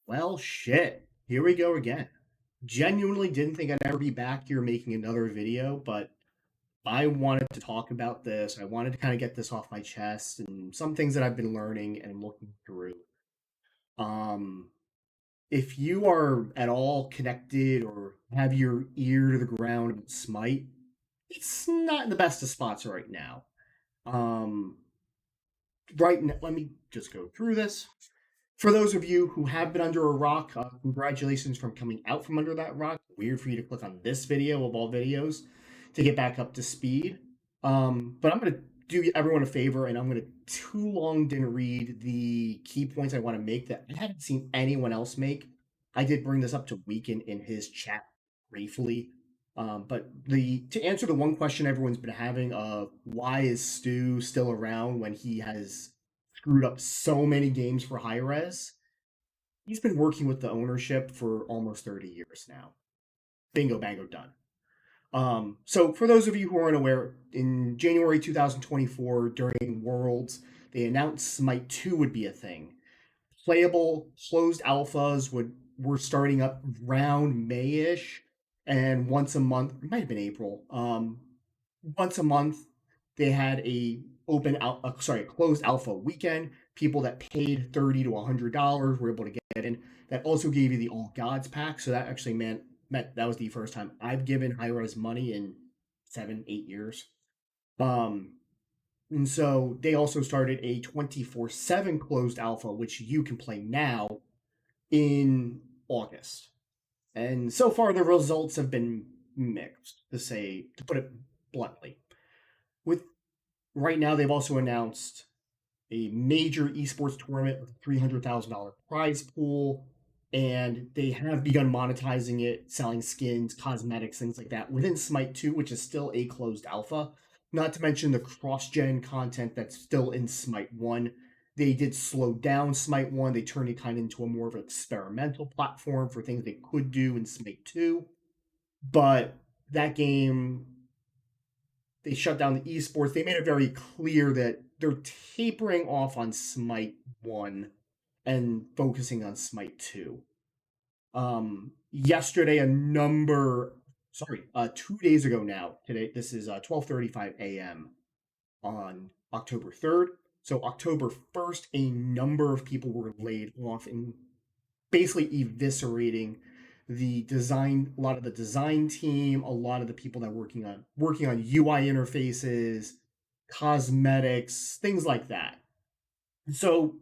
Well, shit. Here we go again. Genuinely didn't think I'd ever be back here making another video, but I wanted to talk about this. I wanted to kind of get this off my chest and some things that I've been learning and looking through. Um, if you are at all connected or have your ear to the ground about Smite, it's not in the best of spots right now. Um, right now, let me just go through this. For those of you who have been under a rock, congratulations from coming out from under that rock. Weird for you to click on this video of all videos to get back up to speed. But I'm going to do everyone a favor, and I'm going to too long didn't read the key points I want to make that I haven't seen anyone else make. I did bring this up to Weekend in his chat briefly. But to answer the one question everyone's been having of why is Stu still around when he has screwed up so many games for high res. He's been working with the ownership for almost 30 years now. Bingo, bango, done. So for those of you who aren't aware, in January 2024, during Worlds, they announced Smite 2 would be a thing. Playable closed alphas were starting up around May-ish, and once a month, it might have been April. Once a month, they had a closed alpha weekend. People that paid $30 to $100 were able to get in. That also gave you the All Gods pack, so that actually meant that was the first time I've given high res money in 7-8 years. Um, and so they also started a 24/7 closed alpha, which you can play now in August. And so far, the results have been mixed, to put it bluntly. With right now, they've also announced a major esports tournament with a $300,000 prize pool, and they have begun monetizing it, selling skins, cosmetics, things like that within Smite 2, which is still a closed alpha. Not to mention the cross-gen content that's still in Smite 1. They did slow down Smite 1. They turned it kind of into a more of an experimental platform for things they could do in Smite 2. But that game, they shut down the esports. They made it very clear that they're tapering off on Smite 1 and focusing on Smite 2. Yesterday, 2 days ago now, today, this is 12:35 a.m. on October 3rd. So October 1st, a number of people were laid off and basically eviscerating a lot of the design team, a lot of the people that are working on UI interfaces, cosmetics, things like that. So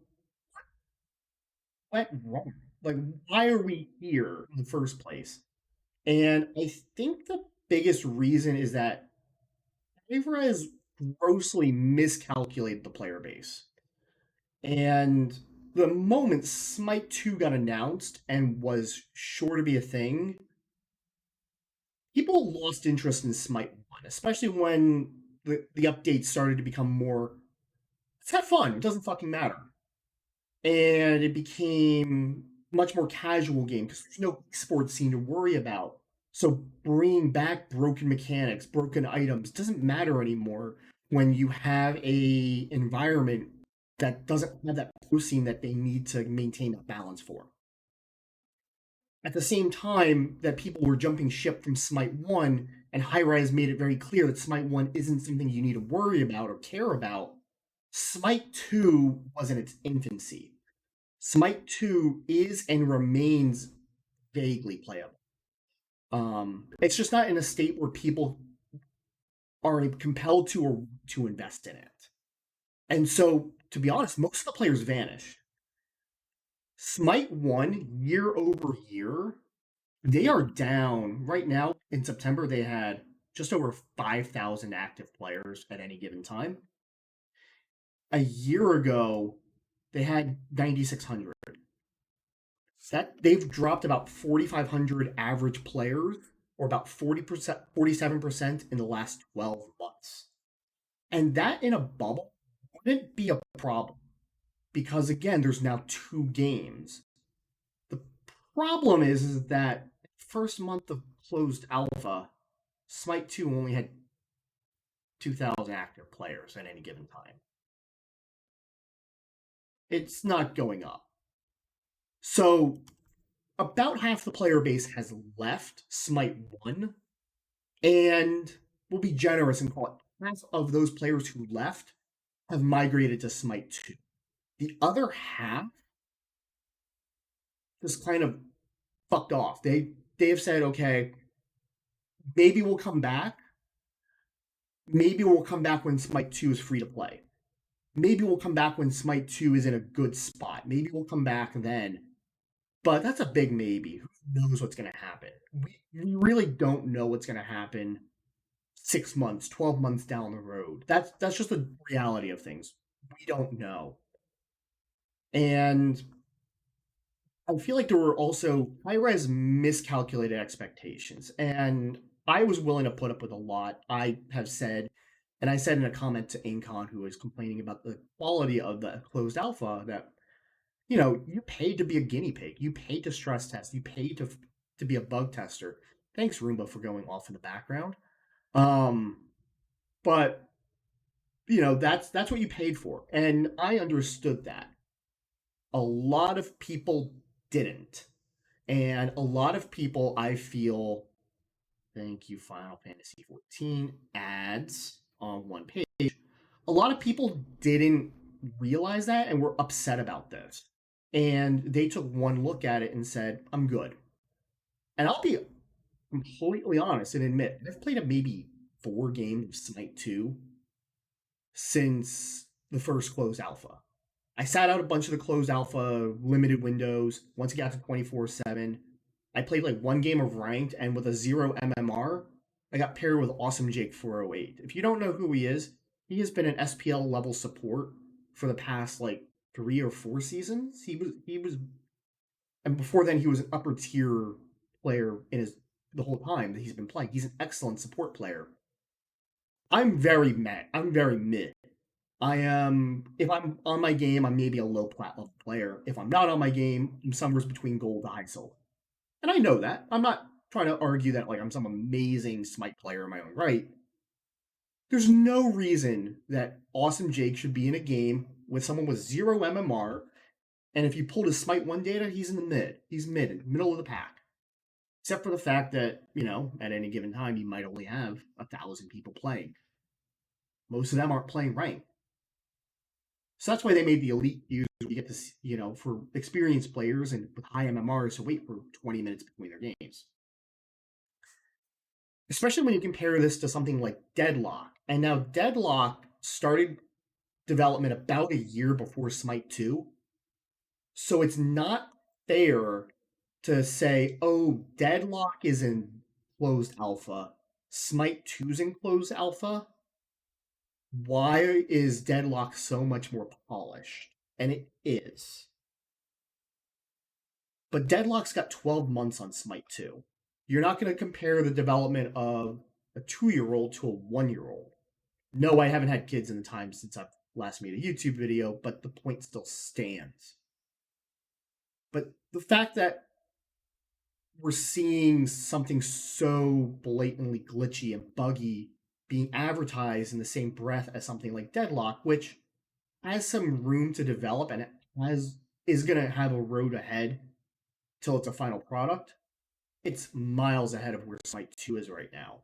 what went wrong? Like, why are we here in the first place? And I think the biggest reason is that Avra has grossly miscalculated the player base. And the moment Smite 2 got announced and was sure to be a thing, people lost interest in Smite 1, especially when the updates started to become more, let's have fun, it doesn't fucking matter. And it became much more casual game because there's no sports scene to worry about. So bringing back broken mechanics, broken items doesn't matter anymore when you have a environment that doesn't have that pro scene that they need to maintain that balance for. At the same time that people were jumping ship from Smite 1, and High-Rise made it very clear that Smite 1 isn't something you need to worry about or care about, Smite 2 was in its infancy. Smite 2 is and remains vaguely playable. It's just not in a state where people are compelled to or to invest in it. And so, to be honest, most of the players vanished. Smite 1, year over year, they are down. Right now, in September, they had just over 5,000 active players at any given time. A year ago, they had 9,600. That they've dropped about 4,500 average players, or about 40%, 47% in the last 12 months. And that in a bubble wouldn't be a problem because again, there's now 2 games. The problem is that first month of closed alpha, Smite 2 only had 2,000 active players at any given time. It's not going up. So about half the player base has left Smite 1, and we'll be generous and call it half of those players who left have migrated to Smite 2. The other half just kind of fucked off. They have said, okay, maybe we'll come back. Maybe we'll come back when Smite 2 is free to play. Maybe we'll come back when Smite 2 is in a good spot. Maybe we'll come back then. But that's a big maybe. Who knows what's going to happen? We really don't know what's going to happen 6 months, 12 months down the road. That's just the reality of things. We don't know. And I feel like there were also high-res miscalculated expectations. And I was willing to put up with a lot. I have said, and I said in a comment to Incon, who was complaining about the quality of the closed alpha, that you paid to be a guinea pig, you paid to stress test, you paid to be a bug tester. Thanks, Roomba, for going off in the background. Um, but that's what you paid for, and I understood that. A lot of people didn't, and a lot of people, I feel, thank you, Final Fantasy 14 ads on one page. A lot of people didn't realize that and were upset about this. And they took one look at it and said, I'm good. And I'll be completely honest and admit, I've played a maybe 4 games of Smite 2 since the first closed alpha. I sat out a bunch of the closed alpha limited windows. Once it got to 24/7, I played like 1 game of ranked, and with a 0 MMR, I got paired with Awesome Jake 408. If you don't know who he he has been an SPL level support for the past like 3 or 4 seasons. He was, and before then he was an upper tier player in his the whole time that he's been playing. He's an excellent support player. I'm very meh. I'm very mid. I am. If I'm on my game, I'm maybe a low plat level player. If I'm not on my game, I'm somewhere between gold to high silver. And I know that. I'm not trying to argue that like I'm some amazing Smite player in my own right. There's no reason that Awesome Jake should be in a game with someone with 0 MMR, and if you pulled his Smite 1 data, he's in the mid. He's mid, middle of the pack. Except for the fact that, at any given time, you might only have 1,000 people playing. Most of them aren't playing ranked. So that's why they made the elite use. You get this, for experienced players and with high MMRs to wait for 20 minutes between their games. Especially when you compare this to something like Deadlock. And now Deadlock started development about a year before Smite 2. So it's not fair to say, oh, Deadlock is in closed alpha, Smite 2's in closed alpha. Why is Deadlock so much more polished? And it is. But Deadlock's got 12 months on Smite 2. You're not going to compare the development of a 2-year-old to a 1-year-old. No, I haven't had kids in the time since I've last made a YouTube video, but the point still stands. But the fact that we're seeing something so blatantly glitchy and buggy being advertised in the same breath as something like Deadlock, which has some room to develop and is going to have a road ahead till it's a final product, it's miles ahead of where Smite 2 is right now.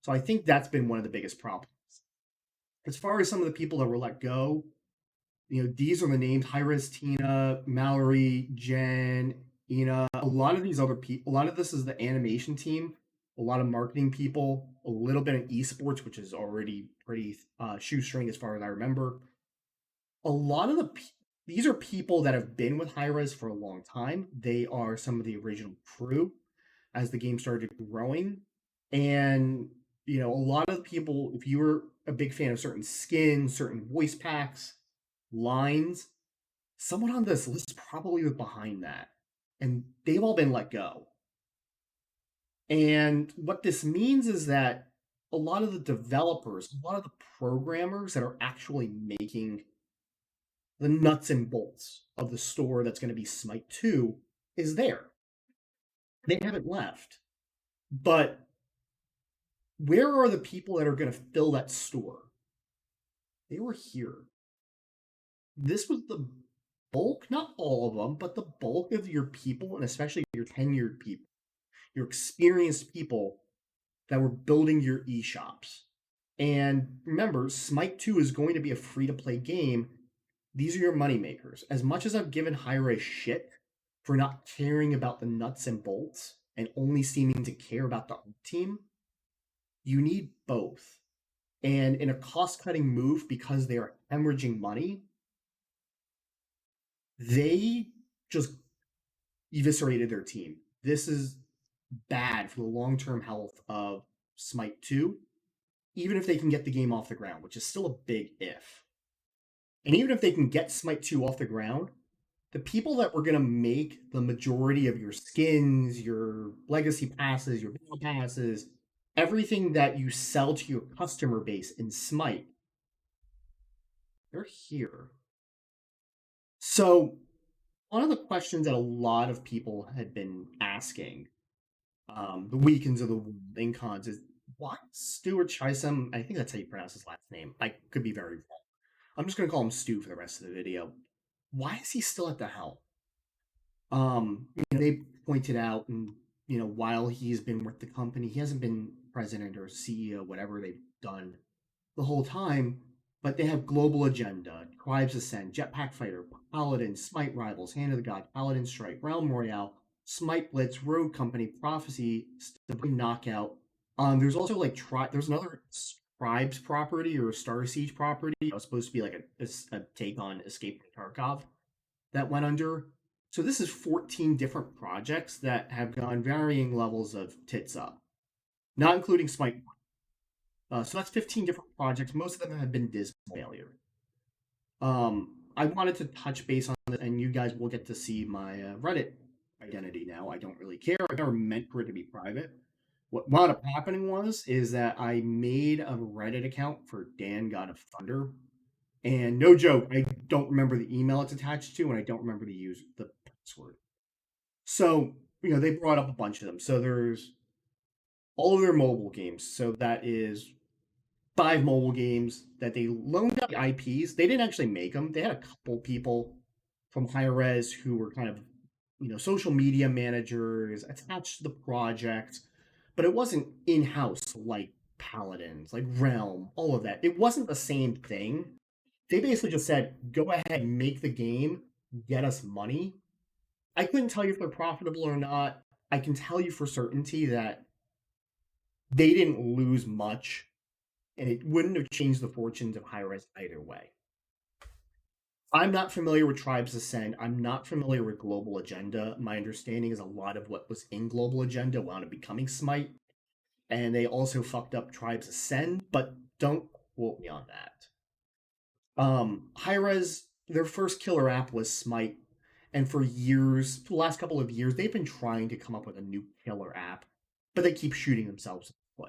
So I think that's been one of the biggest problems. As far as some of the people that were let go, these are the names: Hi-Res, Tina, Mallory, Jen, Ina. A lot of these other people, a lot of this is the animation team, a lot of marketing people, a little bit of esports, which is already pretty shoestring as far as I remember. A lot of these are people that have been with Hi-Res for a long time. They are some of the original crew as the game started growing. And, a lot of people, if you were a big fan of certain skins, certain voice packs, lines, someone on this list probably was behind that. And they've all been let go. And what this means is that a lot of the developers, a lot of the programmers that are actually making the nuts and bolts of the store that's going to be Smite 2 is there. They haven't left. But where are the people that are going to fill that store? They were here. This was the bulk, not all of them, but the bulk of your people, and especially your your tenured people, your experienced people that were building your eShops. And remember, Smite 2 is going to be a free to play game. These are your moneymakers. As much as I've given Hi-Res shit for not caring about the nuts and bolts and only seeming to care about the team, you need both. And in a cost cutting move, because they are hemorrhaging money, they just eviscerated their team. This is bad for the long term health of Smite 2, even if they can get the game off the ground, which is still a big if. And even if they can get Smite 2 off the ground, the people that were going to make the majority of your skins, your legacy passes, your battle passes, everything that you sell to your customer base in Smite, they're here. So, one of the questions that a lot of people had been asking, the weekends of the Incons, is why Stewart Chisholm? I think that's how you pronounce his last name. I could be very wrong. I'm just going to call him Stu for the rest of the video. Why is he still at the helm? They pointed out, and while he's been with the company, he hasn't been president or CEO, whatever they've done the whole time. But they have global agenda, Tribes Ascend, Jetpack Fighter, Paladin, Smite Rivals, Hand of the God, Paladin Strike, Realm Royale, Smite Blitz, Rogue Company, Prophecy, Knockout. There's also there's another Tribes property or Star Siege property. It was supposed to be like a take on Escape from Tarkov that went under. So this is 14 different projects that have gone varying levels of tits up, not including Smite. So that's 15 different projects. Most of them have been dismal failure. I wanted to touch base on this, and you guys will get to see my Reddit identity now. I don't really care. I never meant for it to be private. What wound up happening is that I made a Reddit account for Dan God of Thunder, and no joke, I don't remember the email it's attached to, and I don't remember the password. So they brought up a bunch of them. So there's all of their mobile games. So that is 5 mobile games that they loaned out the IPs. They didn't actually make them. They had a couple people from Hi-Res who were kind of, social media managers attached to the project, but it wasn't in-house like Paladins, like Realm, all of that. It wasn't the same thing. They basically just said, go ahead, make the game, get us money. I couldn't tell you if they're profitable or not. I can tell you for certainty that they didn't lose much, and it wouldn't have changed the fortunes of Hi-Res either way. I'm not familiar with Tribes Ascend. I'm not familiar with Global Agenda. My understanding is a lot of what was in Global Agenda wound up becoming Smite, and they also fucked up Tribes Ascend, but don't quote me on that. Hi-Res, their first killer app was Smite, and for years, for the last couple of years, they've been trying to come up with a new killer app, but they keep shooting themselves in the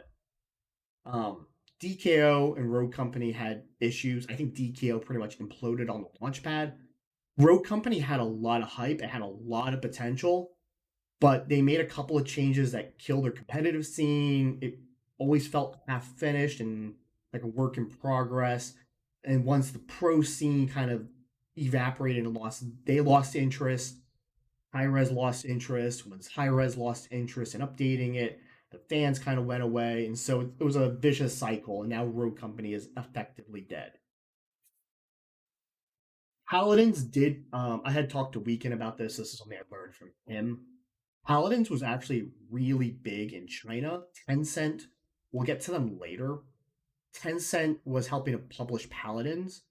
foot. DKO and Rogue Company had issues. I think DKO pretty much imploded on the launch pad. Rogue Company had a lot of hype, it had a lot of potential, but they made a couple of changes that killed their competitive scene. It always felt half finished and like a work in progress. And once the pro scene kind of evaporated and they lost interest. Hi-Res lost interest. Once Hi-Res lost interest in updating it, the fans kind of went away, and so it was a vicious cycle. And now Rogue Company is effectively dead. Paladins did. I had talked to Weekend about this. This is something I learned from him. Paladins was actually really big in China. Tencent, we'll get to them later. Tencent was helping to publish Paladins.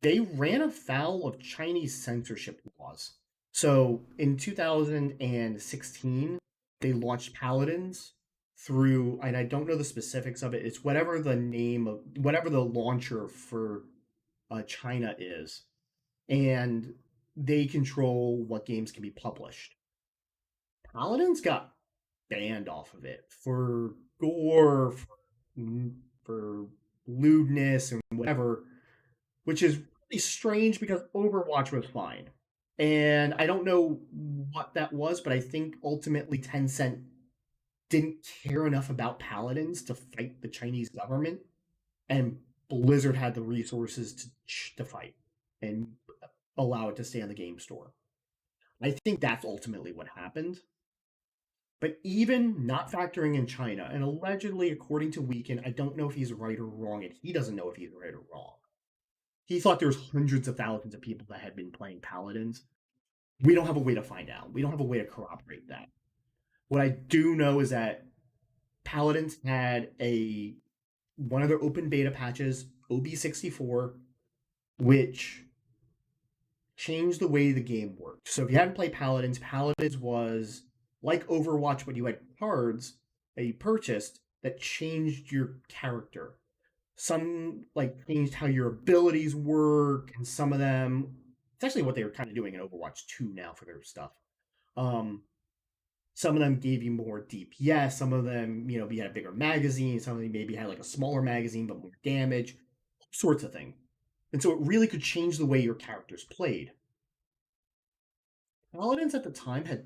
They ran afoul of Chinese censorship laws. So in 2016, they launched Paladins through, and I don't know the specifics of it. It's whatever the name of whatever the launcher for China is, and they control what games can be published. Paladins got banned off of it for gore, for lewdness, and whatever, which is really strange because Overwatch was fine. And I don't know what that was, but I think ultimately Tencent didn't care enough about Paladins to fight the Chinese government, and Blizzard had the resources to fight and allow it to stay on the game store. I think that's ultimately what happened. But even not factoring in China, and allegedly, according to Weekend, I don't know if he's right or wrong, and he doesn't know if he's right or wrong. He thought there was hundreds of thousands of people that had been playing Paladins. We don't have a way to find out. We don't have a way to corroborate that. What I do know is that Paladins had a one of their open beta patches, OB64, which changed the way the game worked. So if you hadn't played Paladins, Paladins was like Overwatch, but you had cards that you purchased that changed your character. Some like changed how your abilities work, and some of them it's actually what they were kind of doing in Overwatch 2 now for their stuff. Um, some of them gave you more DPS, some of them, you had a bigger magazine, some of them maybe had like a smaller magazine but more damage, sorts of thing. And so it really could change the way your characters played. Paladins at the time had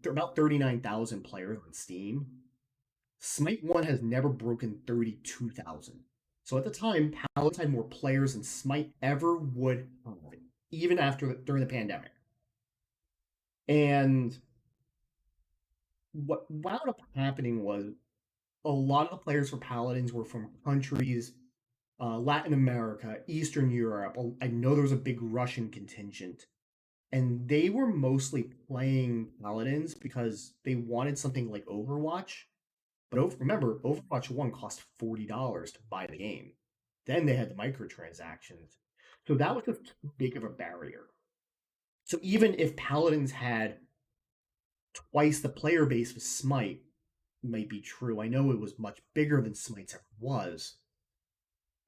about 39,000 players on Steam. Smite 1 has never broken 32,000. So at the time, Paladins had more players than Smite ever would have, even during the pandemic. And what wound up happening was a lot of the players for Paladins were from countries, Latin America, Eastern Europe. I know there was a big Russian contingent, and they were mostly playing Paladins because they wanted something like Overwatch. But remember, Overwatch 1 cost $40 to buy the game. Then they had the microtransactions. So that was just too big of a barrier. So even if Paladins had twice the player base of Smite, might be true. I know it was much bigger than Smite's ever was,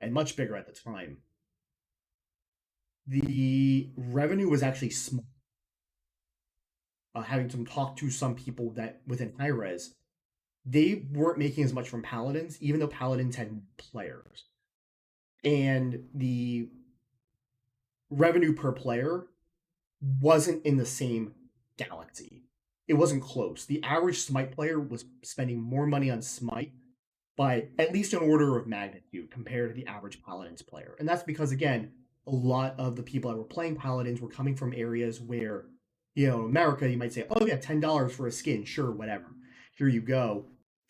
and much bigger at the time. The revenue was actually small. Having to talk to some people that within high res, they weren't making as much from Paladins, even though Paladins had players. And the revenue per player wasn't in the same galaxy. It wasn't close. The average Smite player was spending more money on Smite by at least an order of magnitude compared to the average Paladins player. And that's because, again, a lot of the people that were playing Paladins were coming from areas where, in America, you might say, oh, yeah, $10 for a skin. Sure, whatever. Here you go.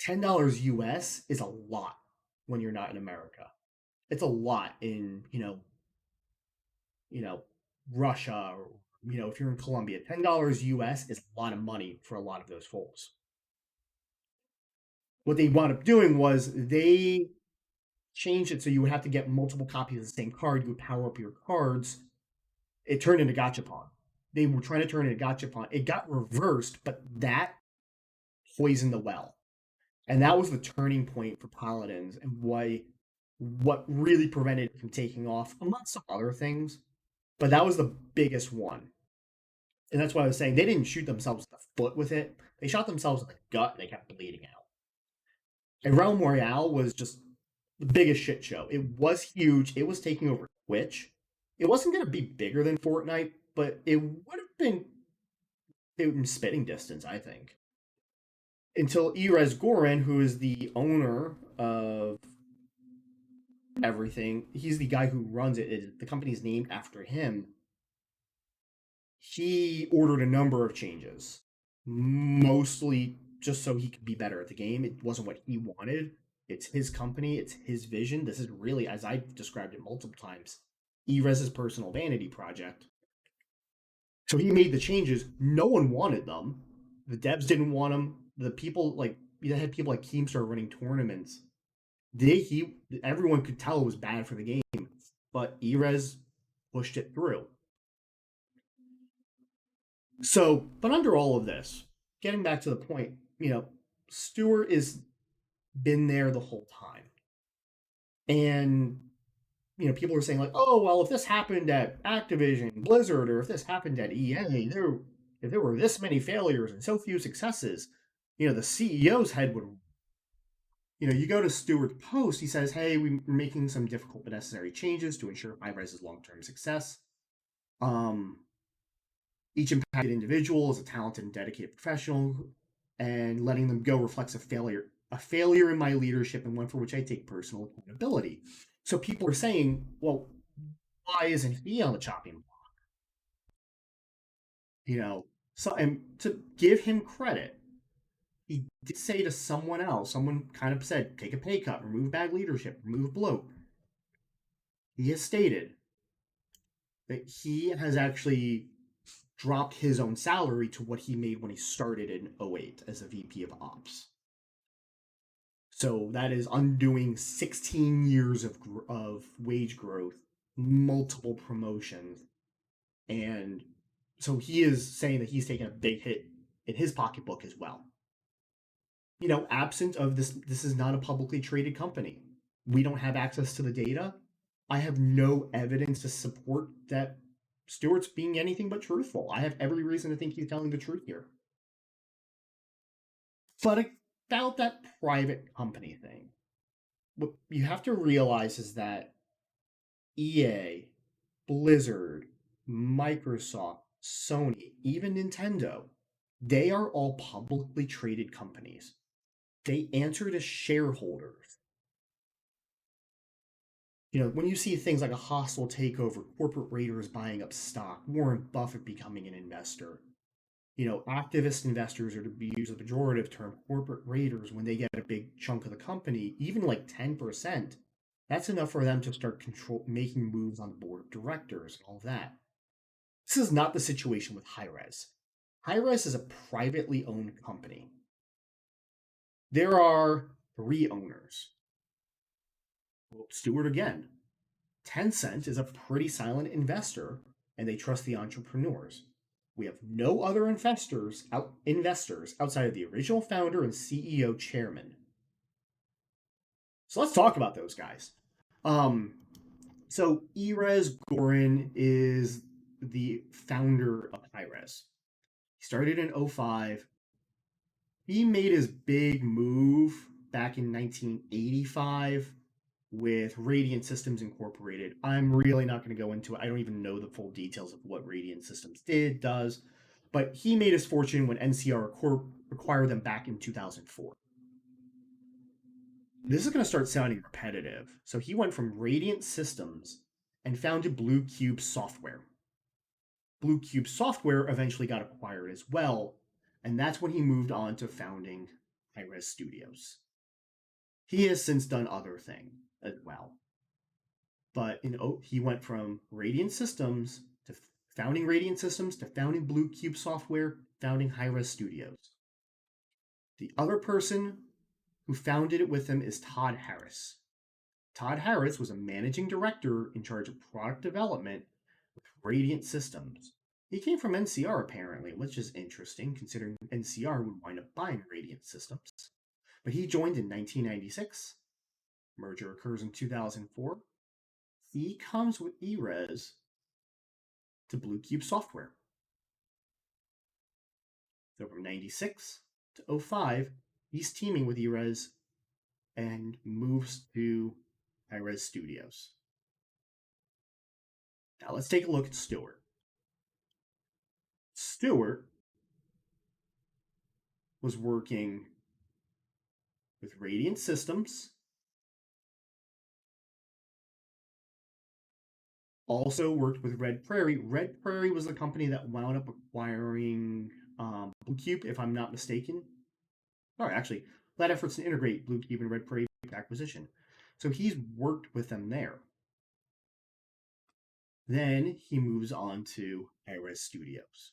$10 US is a lot when you're not in America. It's a lot in, you know, Russia or, if you're in Colombia. $10 US is a lot of money for a lot of those folks. What they wound up doing was they changed it so you would have to get multiple copies of the same card. You would power up your cards. It turned into gachapon. They were trying to turn it into gachapon. It got reversed, but that poisoned the well. And that was the turning point for Paladins and what really prevented it from taking off, amongst some other things. But that was the biggest one. And that's why I was saying they didn't shoot themselves in the foot with it. They shot themselves in the gut and they kept bleeding out. And Realm Royale was just the biggest shit show. It was huge. It was taking over Twitch. It wasn't going to be bigger than Fortnite, but it would have been in spitting distance, I think. Until Erez Goran, who is the owner of everything, he's the guy who runs it. The company's named after him. He ordered a number of changes, mostly just so he could be better at the game. It wasn't what he wanted. It's his company, it's his vision. This is really, as I've described it multiple times, Erez's personal vanity project. So he made the changes. No one wanted them. The devs didn't want them. The people you had people like Keemstar running tournaments. Everyone could tell it was bad for the game, but Erez pushed it through. So, but under all of this, getting back to the point, Stewart has been there the whole time. And, people are saying, like, oh, well, if this happened at Activision, Blizzard, or if this happened at EA, if there were this many failures and so few successes, the CEO's head would. You go to Stewart's post, he says, hey, we're making some difficult but necessary changes to ensure High-Rise's long-term success. Each impacted individual is a talented and dedicated professional, and letting them go reflects a failure in my leadership and one for which I take personal accountability. So people are saying, well, why isn't he on the chopping block? So, and to give him credit, He did say to someone else, someone kind of said, take a pay cut, remove bad leadership, remove bloat. He has stated that he has actually dropped his own salary to what he made when he started in '08 as a VP of Ops. So that is undoing 16 years of wage growth, multiple promotions, and so he is saying that he's taking a big hit in his pocketbook as well. Absent of this is not a publicly traded company. We don't have access to the data. I have no evidence to support that Stewart's being anything but truthful. I have every reason to think he's telling the truth here. But about that private company thing, what you have to realize is that EA, Blizzard, Microsoft, Sony, even Nintendo, they are all publicly traded companies. They answer to shareholders. When you see things like a hostile takeover, corporate raiders buying up stock, Warren Buffett becoming an investor, activist investors, or to be used as a pejorative term, corporate raiders, when they get a big chunk of the company, even like 10%, that's enough for them to start making moves on the board of directors and all of that. This is not the situation with Hi-Rez. Hi-Rez is a privately owned company. There are three owners. Well, Stewart again. Tencent is a pretty silent investor, and they trust the entrepreneurs. We have no other investors outside of the original founder and CEO chairman. So let's talk about those guys. Um, so Erez Gorin is the founder of Hi-Rez. He started in '05. He made his big move back in 1985 with Radiant Systems Incorporated. I'm really not going to go into it. I don't even know the full details of what Radiant Systems does, but he made his fortune when NCR Corp acquired them back in 2004. This is going to start sounding repetitive. So he went from Radiant Systems and founded Blue Cube Software. Blue Cube Software eventually got acquired as well, and that's when he moved on to founding Hi-Rez Studios. He has since done other things as well. But he went from Radiant Systems to founding Radiant Systems to founding Blue Cube Software, founding Hi-Rez Studios. The other person who founded it with him is Todd Harris. Todd Harris was a managing director in charge of product development with Radiant Systems. He came from NCR apparently, which is interesting considering NCR would wind up buying Radiant Systems. But he joined in 1996. Merger occurs in 2004. He comes with Erez to Blue Cube Software. So from 96 to '05, he's teaming with Erez and moves to Hi-Rez Studios. Now let's take a look at Stewart. Stewart was working with Radiant Systems, also worked with Red Prairie. Red Prairie was the company that wound up acquiring Blue Cube, if I'm not mistaken. All right, actually, led efforts to integrate Blue Cube and Red Prairie acquisition. So he's worked with them there. Then he moves on to Hi-Rez Studios.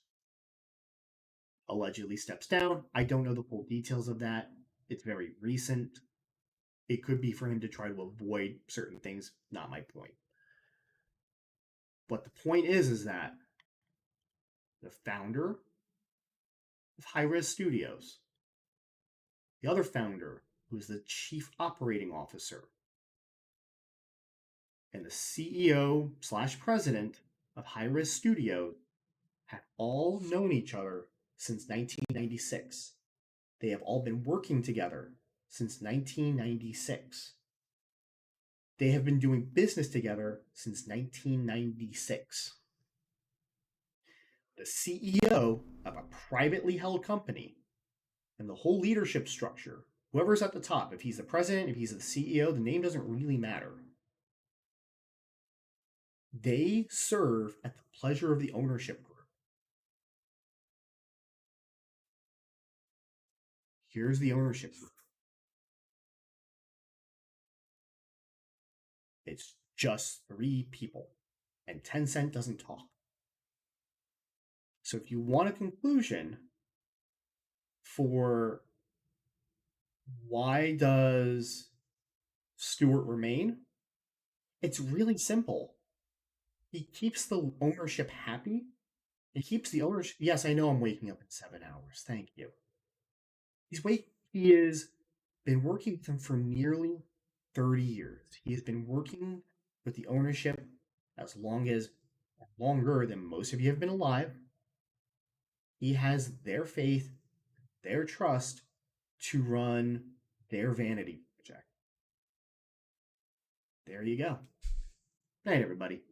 Allegedly steps down. I don't know the full details of that. It's very recent. It could be for him to try to avoid certain things. Not my point. But the point is that the founder of Hi-Rez Studios, the other founder, who's the chief operating officer, and the CEO/president of Hi-Rez Studios have all known each other since 1996. They have all been working together since 1996. They have been doing business together since 1996. The CEO of a privately held company and the whole leadership structure, whoever's at the top, if he's the president, if he's the CEO, the name doesn't really matter. They serve at the pleasure of the ownership group. Here's the ownership. It's just 3 people, and Tencent doesn't talk. So if you want a conclusion for why does Stewart remain, it's really simple. He keeps the ownership happy. He keeps the ownership. Yes, I know I'm waking up in 7 hours. Thank you. He has been working with them for nearly 30 years. He has been working with the ownership as long as longer than most of you have been alive. He has their faith, their trust to run their vanity project. There you go. Night, everybody.